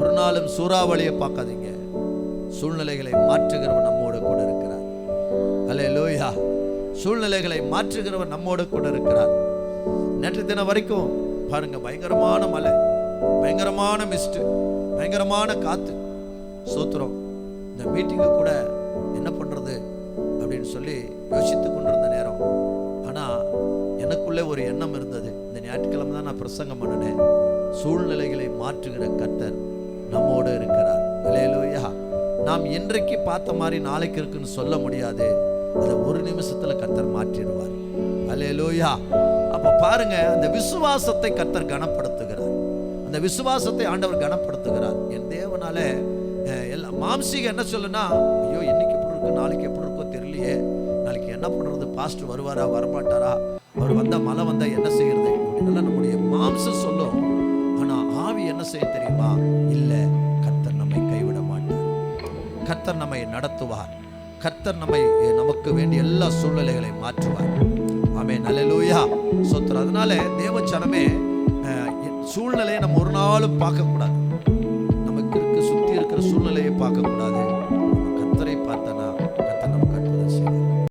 ஒரு நாளும் சூறாவளியை பார்க்காதீங்க. சூழ்நிலைகளை மாற்றுகிறவர் நம்மோடு கூட இருக்கிறார். அல்லேலூயா. சூழ்நிலைகளை மாற்றுகிறவர் நம்மோடு கூட இருக்கிறார். நேற்று தினம் வரைக்கும் பாருங்க, பயங்கரமான மழை, பயங்கரமான மிஸ்ட், பயங்கரமான காத்து. சோத்திரம். இந்த மீட்டிங்கு கூட என்ன பண்றது அப்படின்னு சொல்லி யோசித்து கொண்டிருந்த நேரம், ஆனா எனக்குள்ளே ஒரு எண்ணம் இருந்தது. இந்த ஞாயிற்றுக்கிழமை தான் நான் பிரசங்கம் பண்ணினேன். சூழ்நிலைகளை மாற்றுகிற கர்த்தர் நம்மோடு இருக்கிறார். அல்லேலூயா. நாம் இன்றைக்கு பார்த்த மாதிரி நாளைக்கு இருக்குன்னு சொல்ல முடியாது. அதை ஒரு நிமிஷத்துல கர்த்தர் மாற்றிடுவார். அல்லேலூயா. அப்ப பாருங்க, அந்த விசுவாசத்தை கர்த்தர் கனப்படுத்துகிறார். அந்த விசுவாசத்தை ஆண்டவர் கனப்படுத்துகிறார். என் தேவனால எல்லாம் மாம்சீக என்ன சொல்லுன்னா, ஐயோ இன்னைக்கு எப்படி இருக்கு, நாளைக்கு எப்படி இருக்கோ தெரியலையே, நாளைக்கு என்ன பண்றது, பாஸ்டர் வருவாரா வரமாட்டாரா, அவர் வந்தா மழை வந்தா என்ன செய்யறது, இதெல்லாம் நம்முடைய மாம்சம் சொல்லும். ஆனா ஆவி என்ன செய்ய தெரியுமா? இல்ல, கர்த்தர் நம்மை கைவிட மாட்டார். கர்த்தர் நம்மை நடத்துவார். கர்த்தர் நமக்கு வேண்டிய எல்லா சூழ்நிலைகளை மாற்றுவார். ஆமென். அல்லேலூயா. சோத்திரம். அதனால தேவச்சனமே, சூழ்நிலையை நம்ம ஒரு நாளும் பார்க்க கூடாது. நமக்கு சுத்தி இருக்கிற சூழ்நிலையை பார்க்க கூடாது.